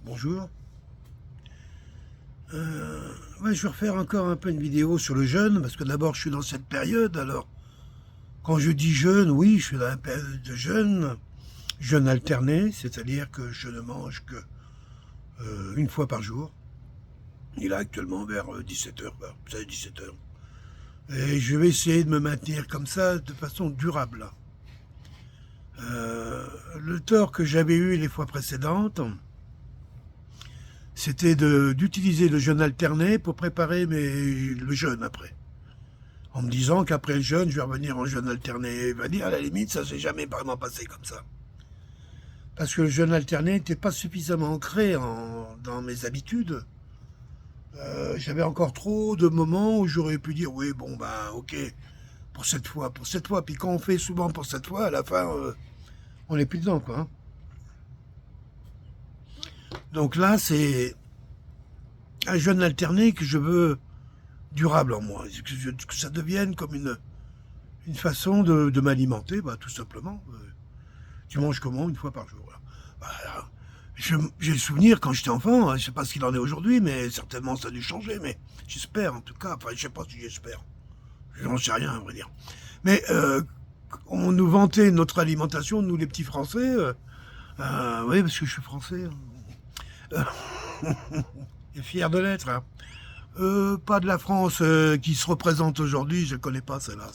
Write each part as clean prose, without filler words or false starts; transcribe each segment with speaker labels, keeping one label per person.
Speaker 1: Bonjour. Ouais, je vais refaire encore un peu une vidéo sur le jeûne, parce que d'abord je suis dans cette période. Alors, quand je dis jeûne, oui, je suis dans la période de jeûne alterné, c'est-à-dire que je ne mange que une fois par jour. Il est actuellement vers 17h, ça 17h. Et je vais essayer de me maintenir comme ça de façon durable. Le tort que j'avais eu les fois précédentes, c'était d'utiliser le jeûne alterné pour préparer le jeûne après. En me disant qu'après le jeûne, je vais revenir en jeûne alterné. Il va dire, à la limite, ça s'est jamais vraiment passé comme ça. Parce que le jeûne alterné n'était pas suffisamment ancré dans mes habitudes. J'avais encore trop de moments où j'aurais pu dire, oui, bon, ben, ok, pour cette fois, pour cette fois. Puis quand on fait souvent pour cette fois, à la fin, on n'est plus dedans, quoi. Hein. Donc là, c'est un jeûne alterné que je veux durable en moi. Que ça devienne comme une façon de m'alimenter, bah, tout simplement. Tu manges comment une fois par jour là. Bah, j'ai le souvenir quand j'étais enfant, hein, je sais pas ce qu'il en est aujourd'hui, mais certainement ça a dû changer, mais j'espère en tout cas, enfin je sais pas si j'espère, j'en sais rien à vrai dire. Mais on nous vantait notre alimentation, nous les petits Français, oui parce que je suis français, hein. Et fier de l'être. Hein. Pas de la France qui se représente aujourd'hui, je connais pas celle-là.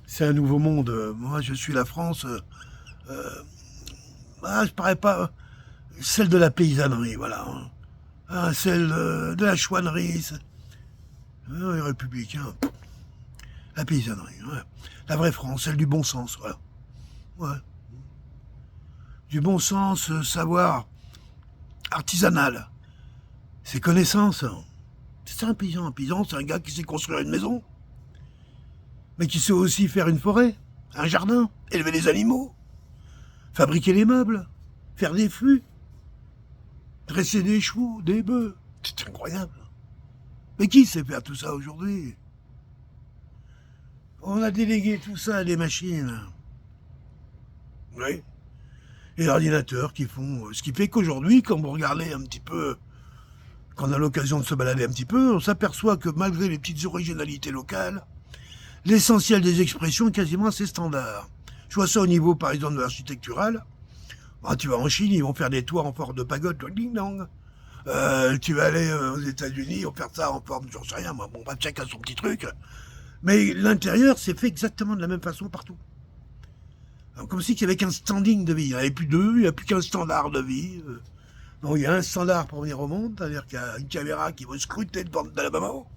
Speaker 1: C'est un nouveau monde. Moi, je suis la France. Je parais pas celle de la paysannerie, voilà. Hein. Celle de la chouannerie, les républicains. La paysannerie, ouais. La vraie France, celle du bon sens, voilà. Ouais. Du bon sens, savoir artisanal. Ses connaissances. C'est ça un paysan. Un paysan, c'est un gars qui sait construire une maison, mais qui sait aussi faire une forêt, un jardin, élever les animaux, fabriquer les meubles, faire des fûts, dresser des chevaux, des bœufs. C'est incroyable. Mais qui sait faire tout ça aujourd'hui? On a délégué tout ça à des machines. Oui. Et l'ordinateur qui font. Ce qui fait qu'aujourd'hui, quand vous regardez un petit peu, quand on a l'occasion de se balader un petit peu, on s'aperçoit que malgré les petites originalités locales, l'essentiel des expressions est quasiment assez standard. Je vois ça au niveau, par exemple, de l'architectural. Ah, tu vas en Chine, ils vont faire des toits en forme de pagode, ding-dong. Tu vas aller aux États-Unis, ils vont faire ça en forme, j'en sais rien, moi, bon, bah, chacun son petit truc. Mais l'intérieur, c'est fait exactement de la même façon partout. Alors, comme si il n'y avait qu'un standing de vie. Il n'y avait plus deux, il n'y a plus qu'un standard de vie. Donc, il y a un standard pour venir au monde, c'est-à-dire qu'il y a une caméra qui va scruter le ventre de la maman.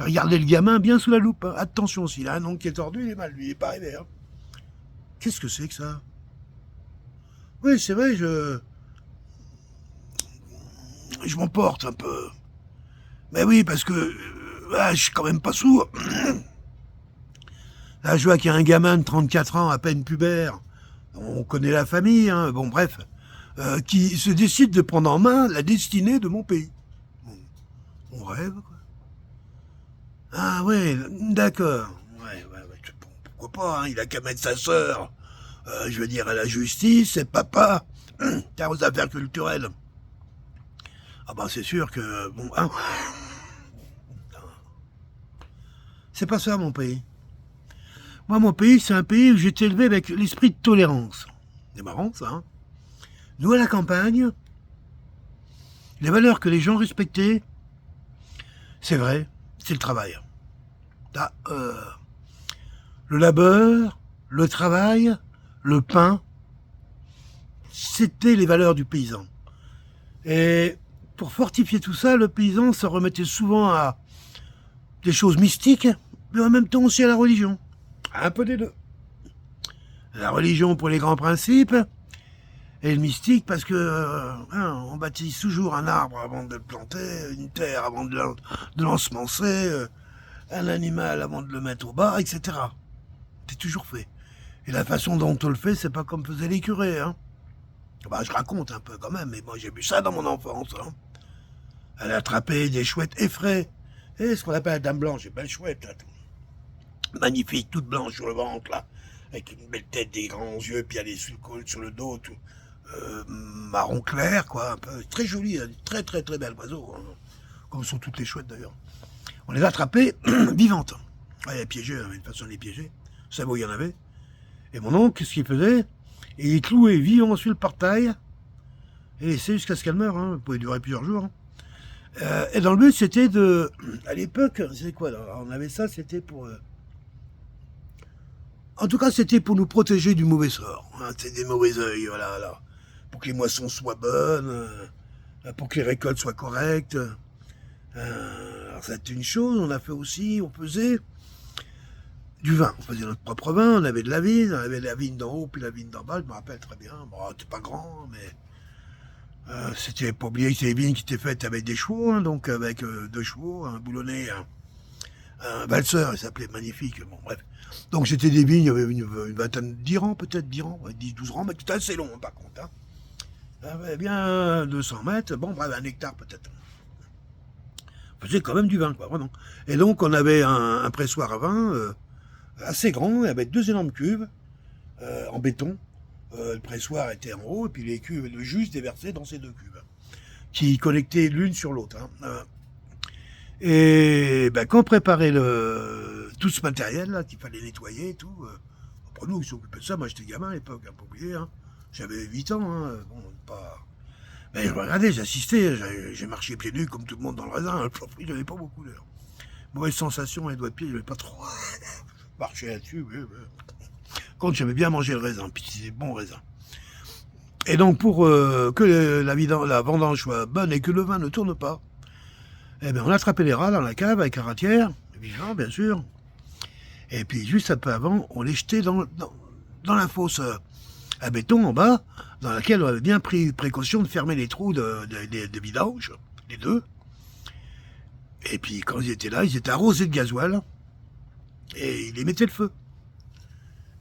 Speaker 1: Regardez le gamin bien sous la loupe. Hein. Attention, s'il a un ongle qui est tordu, il est mal, lui, il n'est pas arrivé. Hein. Qu'est-ce que c'est que ça? Oui, c'est vrai, je m'emporte un peu. Mais oui, parce que je suis quand même pas sourd. Là, je vois qu'il y a un gamin de 34 ans, à peine pubère. On connaît la famille, hein, bon bref, qui se décide de prendre en main la destinée de mon pays. On rêve, quoi. Ah ouais, d'accord. Ouais, bon, pourquoi pas, hein, il a qu'à mettre sa sœur, je veux dire, à la justice, et papa, aux affaires culturelles. Ah bah c'est sûr que, bon, hein, c'est pas ça mon pays. Moi, mon pays, c'est un pays où j'ai été élevé avec l'esprit de tolérance. C'est marrant, ça. Hein. Nous, à la campagne, les valeurs que les gens respectaient, c'est vrai, c'est le travail. Ah, le labeur, le travail, le pain, c'était les valeurs du paysan. Et pour fortifier tout ça, le paysan se remettait souvent à des choses mystiques, mais en même temps aussi à la religion. Un peu des deux. La religion pour les grands principes, et le mystique parce que on baptise toujours un arbre avant de le planter, une terre avant de l'ensemencer, un animal avant de le mettre au bar, etc. C'est toujours fait. Et la façon dont on le fait, c'est pas comme faisaient les curés. Hein. Bah, je raconte un peu quand même, mais moi j'ai vu ça dans mon enfance. Hein. Elle attrapait des chouettes effraies. Et ce qu'on appelle la dame blanche, une belle chouette. Là. Magnifique, toute blanche sur le ventre, là. Avec une belle tête, des grands yeux, puis elle est sur le col, sur le dos, tout. marron clair, quoi, un peu, très joli, hein, très très très bel oiseau, hein, comme sont toutes les chouettes d'ailleurs. On les a attrapées vivantes. Ouais, il y a piégé, il y avait une façon de les piéger, ça où il y en avait. Et mon oncle, qu'est-ce qu'il faisait? Et il clouait vivant sur le portail, et laissait jusqu'à ce qu'elle meure, hein, ça pouvait durer plusieurs jours. Hein. Et dans le but, c'était de... À l'époque, c'est quoi là? On avait ça, c'était pour... En tout cas, c'était pour nous protéger du mauvais sort. Hein, c'est des mauvais œils, voilà, là. Pour que les moissons soient bonnes, pour que les récoltes soient correctes. Alors, c'était une chose, on a fait aussi, on faisait du vin. On faisait notre propre vin, on avait de la vigne, on avait la vigne d'en haut puis la vigne d'en bas, je me rappelle très bien. Bon, c'était pas grand, mais... c'était pas oublier que c'était des vignes qui étaient faites avec des chevaux, hein, donc avec 2 chevaux, un boulonnet, un valseur, il s'appelait magnifique, bon bref. Donc c'était des vignes, il y avait une vingtaine, 10 rangs peut-être, 10 rangs, 10, 12 rangs, mais c'était assez long hein, par contre. Hein. Ça avait bien 200 mètres, bon bref, 1 hectare peut-être. On faisait quand même du vin, quoi, vraiment. Et donc on avait un pressoir à vin assez grand, avec 2 énormes cuves en béton. Le pressoir était en haut, et puis les cuves, le jus déversé dans ces 2 cuves, qui connectaient l'une sur l'autre. Hein. Et ben, quand on préparait tout ce matériel-là, qu'il fallait nettoyer et tout, après nous, qui s'occupaient de ça, moi j'étais gamin à l'époque, hein, pas oublier, hein. J'avais 8 ans, hein, bon, pas... Mais je regardais, j'assistais, j'ai marché pieds nus comme tout le monde dans le raisin, le fruit, j'avais pas beaucoup d'heures. Mauvaise sensation, les doigts de pied, j'avais pas trop marché là-dessus, oui. Quand j'aimais bien manger le raisin, puis c'est bon raisin. Et donc pour que la vendange soit bonne et que le vin ne tourne pas, eh bien on attrapait les rats dans la cave avec un ratière, vivant bien sûr, et puis juste un peu avant, on les jetait dans la fosse à béton en bas, dans laquelle on avait bien pris précaution de fermer les trous de vidange, les 2. Et puis quand ils étaient là, ils étaient arrosés de gasoil, et ils les mettaient le feu.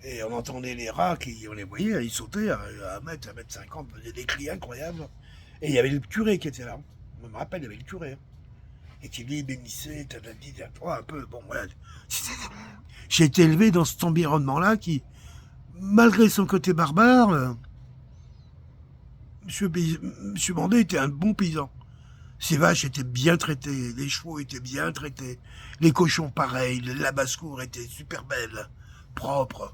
Speaker 1: Et on entendait les rats, on les voyait, ils sautaient à 1 mètre, 1 m 50, faisaient des cris incroyables. Et il y avait le curé qui était là. Je me rappelle, il y avait le curé. Hein. Et qui lui bénissait, un peu, bon, voilà. J'ai été élevé dans cet environnement-là qui, malgré son côté barbare, Monsieur Mandé était un bon paysan. Ses vaches étaient bien traitées, les chevaux étaient bien traités, les cochons pareil, la basse-cour était super belle, propre.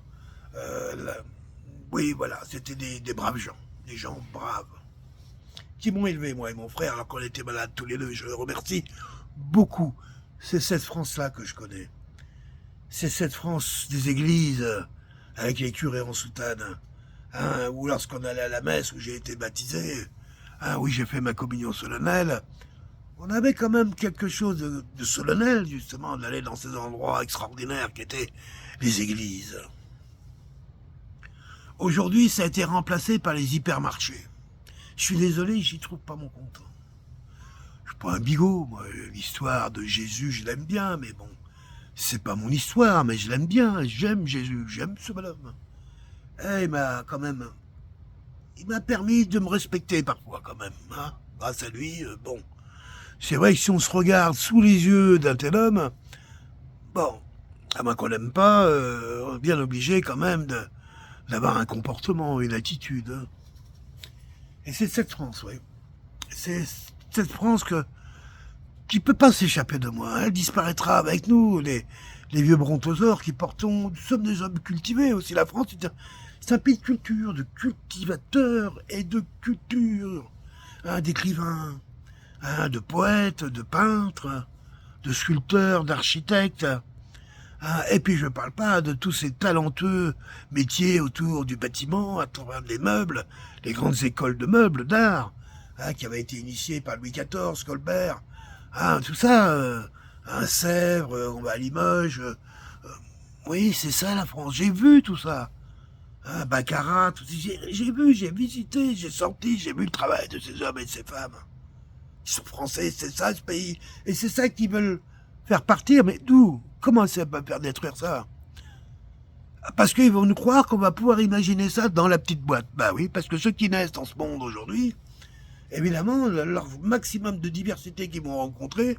Speaker 1: Oui, voilà, c'était des braves gens, des gens braves, qui m'ont élevé, moi et mon frère, alors qu'on était malades tous les 2, je le remercie beaucoup. C'est cette France-là que je connais. C'est cette France des églises, avec les curés en soutane, hein, ou lorsqu'on allait à la messe, où j'ai été baptisé, hein, oui, j'ai fait ma communion solennelle, on avait quand même quelque chose de solennel, justement, d'aller dans ces endroits extraordinaires qu'étaient les églises. Aujourd'hui, ça a été remplacé par les hypermarchés. Je suis désolé, j'y trouve pas mon compte. Je suis pas un bigot, moi. L'histoire de Jésus, je l'aime bien, mais bon, c'est pas mon histoire, mais je l'aime bien. J'aime Jésus, j'aime ce bonhomme. Et il m'a quand même... Il m'a permis de me respecter parfois, quand même. Hein. Grâce à lui, bon... C'est vrai que si on se regarde sous les yeux d'un tel homme, bon, à moins qu'on l'aime pas, on est bien obligé quand même d'avoir un comportement, une attitude. Hein. Et c'est cette France, oui. C'est cette France qui peut pas s'échapper de moi. Elle disparaîtra avec nous, les vieux brontosaures qui portons. Nous sommes des hommes cultivés aussi. La France, c'est un pays de culture, de cultivateurs et de culture. D'écrivains, de poètes, de peintres, de sculpteurs, d'architectes. Et puis je ne parle pas de tous ces talentueux métiers autour du bâtiment, à travers les meubles, les grandes écoles de meubles, d'art, qui avaient été initiées par Louis XIV, Colbert, tout ça, Sèvres, on va à Limoges. Oui, c'est ça la France, j'ai vu tout ça. Baccarat, j'ai vu, j'ai visité, j'ai senti, j'ai vu le travail de ces hommes et de ces femmes. Ils sont français, c'est ça ce pays. Et c'est ça qu'ils veulent faire partir, mais d'où? Comment ça va faire détruire ça? Parce qu'ils vont nous croire qu'on va pouvoir imaginer ça dans la petite boîte. Bah oui, parce que ceux qui naissent dans ce monde aujourd'hui, évidemment, leur maximum de diversité qu'ils vont rencontrer,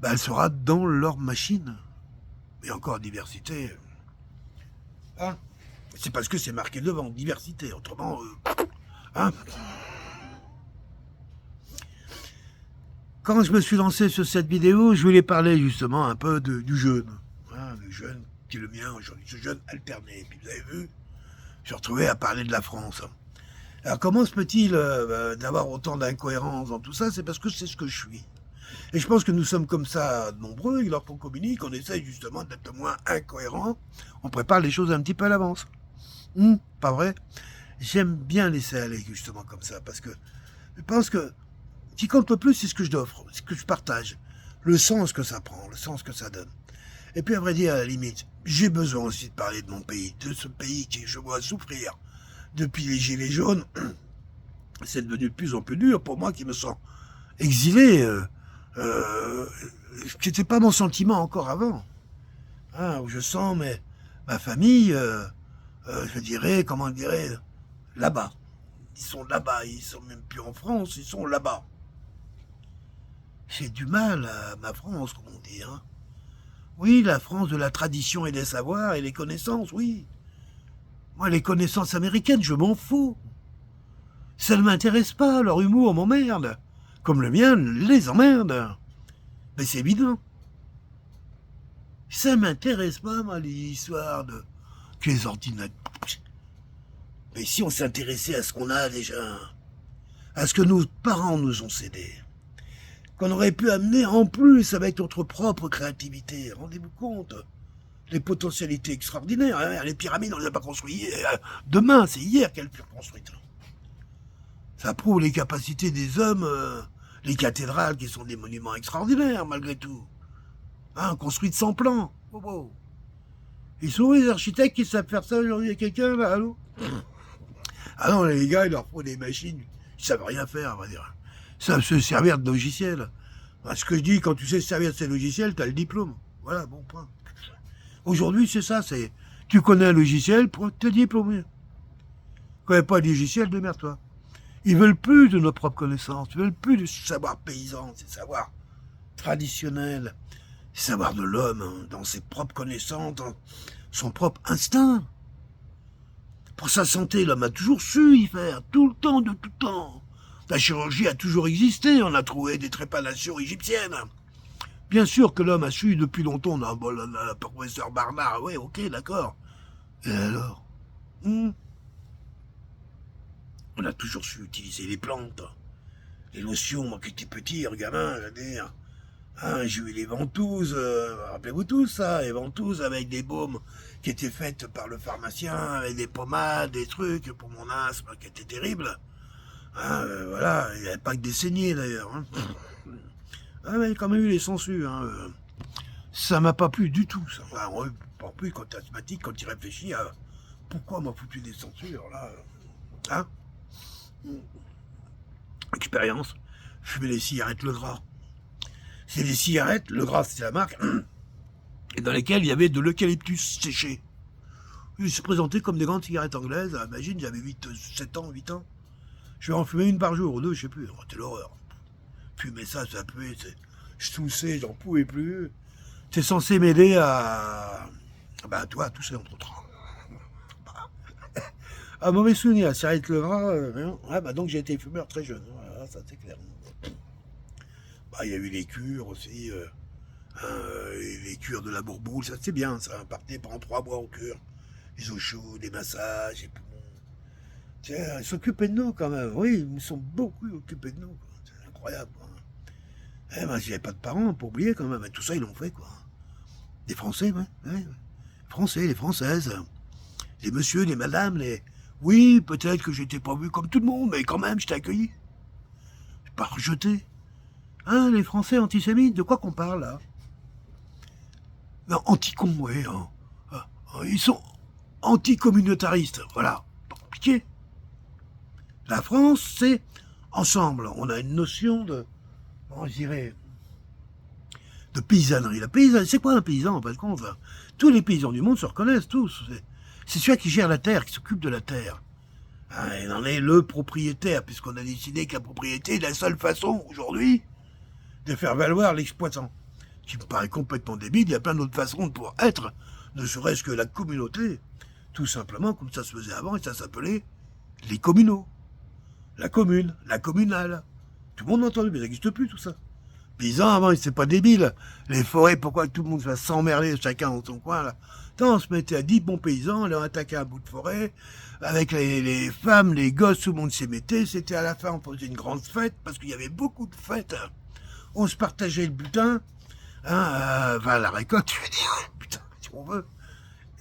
Speaker 1: bah, elle sera dans leur machine. Et encore diversité. C'est parce que c'est marqué devant, diversité. Autrement, Hein. Quand je me suis lancé sur cette vidéo, je voulais parler justement un peu du jeûne. Hein, le jeûne qui est le mien aujourd'hui, ce jeûne alterné. Et puis vous avez vu, je suis retrouvé à parler de la France. Alors comment se peut-il d'avoir autant d'incohérences dans tout ça? C'est parce que c'est ce que je suis. Et je pense que nous sommes comme ça nombreux, et lorsqu'on communique, on essaye justement d'être moins incohérent, on prépare les choses un petit peu à l'avance. Pas vrai? J'aime bien laisser aller justement comme ça, parce que je pense que ce qui compte le plus, c'est ce que je t'offre, ce que je partage, le sens que ça prend, le sens que ça donne. Et puis à vrai dire, à la limite, j'ai besoin aussi de parler de mon pays, de ce pays que je vois souffrir depuis les Gilets jaunes. C'est devenu de plus en plus dur pour moi qui me sens exilé, qui n'était pas mon sentiment encore avant. Hein, où je sens ma famille, je dirais, comment on dirait, là-bas. Ils sont là-bas, ils sont même plus en France, ils sont là-bas. J'ai du mal à ma France, comme on dit. Hein. Oui, la France de la tradition et des savoirs et des connaissances, oui. Moi, les connaissances américaines, je m'en fous. Ça ne m'intéresse pas, leur humour m'emmerde. Comme le mien les emmerde. Mais c'est évident. Ça m'intéresse pas, moi, les histoires de... que les ordinateurs... Mais si on s'intéressait à ce qu'on a déjà, à ce que nos parents nous ont cédé, qu'on aurait pu amener en plus avec notre propre créativité, rendez-vous compte, les potentialités extraordinaires, hein, les pyramides on ne les a pas construites demain, c'est hier qu'elles furent construites. Ça prouve les capacités des hommes, les cathédrales qui sont des monuments extraordinaires malgré tout, hein, construites sans plan. Oh, oh. Ils sont où les architectes qui savent faire ça aujourd'hui? Il y a quelqu'un là, allô? Ah non, les gars, ils leur font des machines, ils savent rien faire, on va dire. Ils savent se servir de logiciels. Ce que je dis, quand tu sais se servir de ces logiciels, tu as le diplôme. Voilà, bon point. Aujourd'hui, c'est ça, c'est... Tu connais un logiciel, t'es diplômé. Tu connais pas de logiciel, démerde-toi. Ils veulent plus de nos propres connaissances, ils veulent plus du savoir paysan, c'est savoir traditionnel, c'est savoir de l'homme, hein, dans ses propres connaissances, dans son propre instinct. Pour sa santé, l'homme a toujours su y faire, tout le temps, de tout temps. La chirurgie a toujours existé, on a trouvé des trépanations égyptiennes. Bien sûr que l'homme a su depuis longtemps, on a le professeur Barnard, oui, ok, d'accord. Et alors On a toujours su utiliser les plantes, les lotions, moi qui étais petit, gamin, je veux dire. Hein, j'ai eu les ventouses, rappelez-vous tous ça, les ventouses avec des baumes qui étaient faites par le pharmacien, avec des pommades, des trucs pour mon asthme qui était terrible. Hein, voilà, il n'y avait pas que des saignées d'ailleurs. Hein. Ah, mais il y a quand même eu les censures. Hein. Ça m'a pas plu du tout, ça. Alors, en plus, quand t'es asthmatique, quand tu réfléchis à pourquoi on m'a foutu des censures, là. Hein? Expérience, fumer les cigarettes Le Gras. C'est des cigarettes, Le Gras c'est la marque, et dans lesquelles il y avait de l'eucalyptus séché. Ils se présentaient comme des grandes cigarettes anglaises. Imagine, j'avais 7 ans, 8 ans. Je vais en fumer une par jour, ou deux, je sais plus. C'était l'horreur. Fumer ça puait, je toussais, j'en pouvais plus. C'est censé m'aider à... Bah, toi, à tousser, entre autres. Un mauvais souvenir, cigarette Le Gras, bah donc j'ai été fumeur très jeune. Voilà, ça c'est clair. Bah, il y a eu les cures aussi, les cures de la bourboule, ça c'est bien, ça partait pendant 3 mois en cure. Les eaux chaudes, les massages, les poumons. Tiens, ils s'occupaient de nous quand même, oui, ils sont beaucoup occupés de nous, quoi. C'est incroyable, quoi. Eh ben, j'avais pas de parents, pour oublier quand même, tout ça ils l'ont fait, quoi. Des Français, ouais. Français, les Françaises, les messieurs, les madames, les... Oui, peut-être que j'étais pas vu comme tout le monde, mais quand même, j'étais accueilli. Pas rejeté. Hein, les Français antisémites, de quoi qu'on parle, là? Non, anti-con, oui. Hein. Ils sont anticommunautaristes, voilà. Pas compliqué. La France, c'est ensemble. On a une notion de, comment je dirais, de paysannerie. La paysannerie, c'est quoi un paysan, en fin de compte? Tous les paysans du monde se reconnaissent, tous. C'est celui qui gère la terre, qui s'occupe de la terre. Hein, il en est le propriétaire, puisqu'on a décidé que la propriété est la seule façon, aujourd'hui, de faire valoir l'exploitant. Qui me paraît complètement débile, il y a plein d'autres façons de pouvoir être, ne serait-ce que la communauté, tout simplement comme ça se faisait avant, et ça s'appelait les communaux. la communale. Tout le monde a entendu, mais ça n'existe plus tout ça. Paysans, avant, c'est pas débile. Les forêts, pourquoi tout le monde va s'emmerder chacun dans son coin, là? Attends, on se mettait à 10 bons paysans, on leur attaquait un bout de forêt, avec les femmes, les gosses, tout le monde s'y mettait. C'était à la fin, on faisait une grande fête, parce qu'il y avait beaucoup de fêtes. On se partageait le butin, hein, enfin, la récolte, je veux dire, putain, si on veut.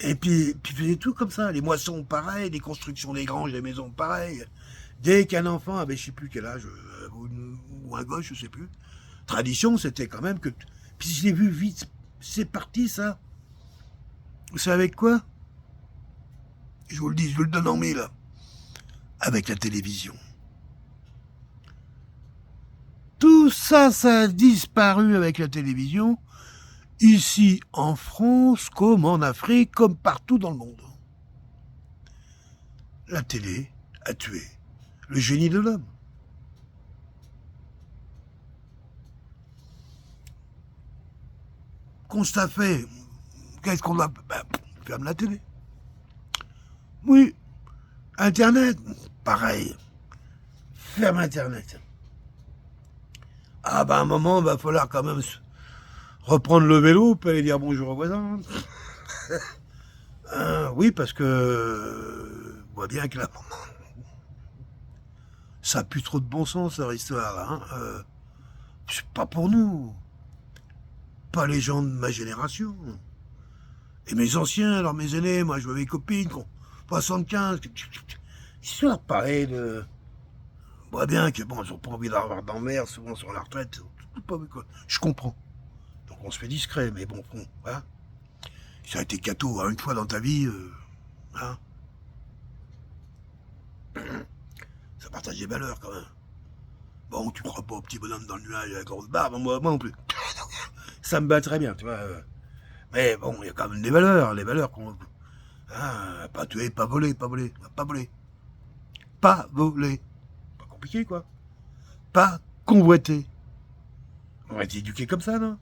Speaker 1: Et puis faisait tout comme ça, les moissons pareil, les constructions des granges, des maisons pareilles. Dès qu'un enfant avait je sais plus quel âge, ou un gosse, je sais plus, tradition c'était quand même que... Puis je l'ai vu vite, c'est parti ça. Vous savez avec quoi? Je vous le dis, je vous le donne en mille. Avec la télévision. Tout ça, ça a disparu avec la télévision. Ici, en France, comme en Afrique, comme partout dans le monde. La télé a tué le génie de l'homme. Constat fait, qu'est-ce qu'on a? Ben, ferme la télé. Oui, Internet, pareil. Ferme Internet. Ah ben à un moment, il va falloir quand même reprendre le vélo pour aller dire bonjour aux voisins. Oui, parce que on voit bien que là, ça a plus trop de bon sens, leur histoire. Là, hein. C'est pas pour nous. Pas les gens de ma génération. Et mes anciens, alors mes aînés, moi je vois mes copines qui ont 75. Ils sont pareil de... On voit bien que bon, ils n'ont pas envie d'avoir d'emmerde, souvent sur la retraite. Je comprends. Donc on se fait discret, mais bon, hein. Ça a été cateau hein, une fois dans ta vie, hein. Ça partage des valeurs quand même. Bon, tu crois pas au petit bonhomme dans le nuage avec la grosse barbe, moi non plus. Ça me bat très bien, tu vois. Mais bon, il y a quand même des valeurs, les valeurs qu'on... Hein, pas tuer, pas voler, pas voler, pas voler. Pas voler. Pas compliqué, quoi. Pas convoiter. On va être éduqué comme ça, non?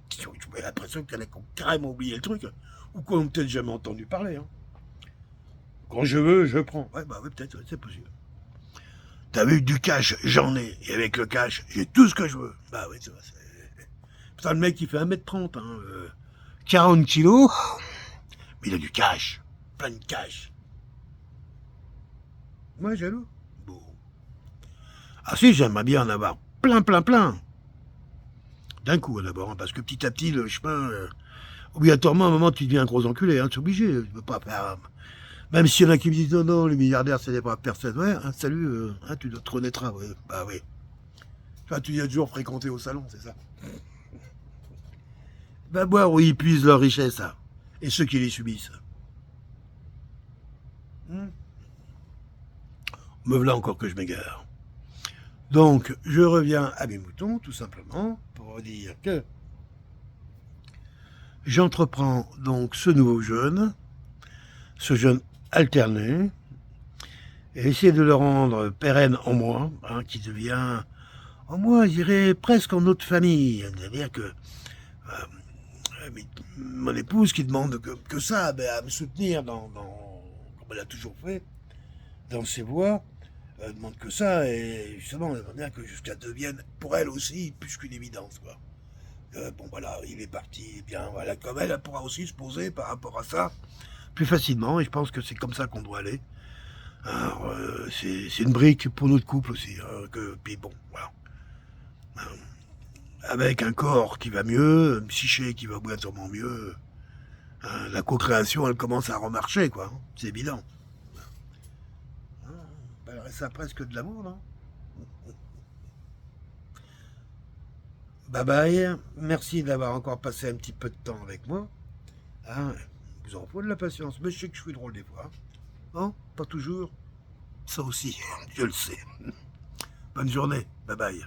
Speaker 1: Tu as l'impression qu'il y en a qui ont carrément oublié le truc, ou qu'on n'a peut-être jamais entendu parler. Hein. Quand je veux, je prends. Ouais, bah oui, peut-être, ouais, c'est possible. T'as vu, du cash, j'en ai. Et avec le cash, j'ai tout ce que je veux. Bah oui, c'est vrai. Putain, le mec, il fait 1m30, hein, 40 kilos, mais il a du cash. Plein de cash. Moi, jaloux. Bon. Ah si, j'aimerais bien en avoir plein, plein, plein. D'un coup, d'abord, hein, parce que petit à petit, le chemin... obligatoirement, à un moment, tu deviens un gros enculé, hein, c'est obligé. Tu peux pas faire... Même s'il y en a qui me disent, non, non, les milliardaires, c'est des braves personnes. Ouais, hein, salut, hein, tu te renaîtras, ouais. Bah oui. Enfin, tu as toujours fréquenté au salon, c'est ça. Va voir où ils puisent leur richesse, hein, et ceux qui les subissent. Me voilà encore que je m'égare. Donc, je reviens à mes moutons, tout simplement, pour dire que j'entreprends donc ce nouveau jeûne, ce jeûne alterné, et essayer de le rendre pérenne en moi, hein, qui devient, en moi, je dirais, presque en autre famille. C'est-à-dire que mon épouse qui demande que ça, ben, à me soutenir comme elle a toujours fait, dans ses voies, demande que ça, et justement, elle aimerait bien que ça devienne pour elle aussi plus qu'une évidence, quoi. Bon voilà, il est parti, bien voilà, comme elle pourra aussi se poser par rapport à ça plus facilement, et je pense que c'est comme ça qu'on doit aller. Alors, c'est une brique pour notre couple aussi, puis bon, voilà. Avec un corps qui va mieux, une psyché qui va obligatoirement mieux, la co-création, elle commence à remarcher, quoi, hein, c'est évident. On appellerait ça presque de l'amour, non? Bye bye, merci d'avoir encore passé un petit peu de temps avec moi. Hein, vous en faut de la patience, mais je sais que je suis drôle des fois. Non, pas toujours. Ça aussi, je le sais. Bonne journée, bye bye.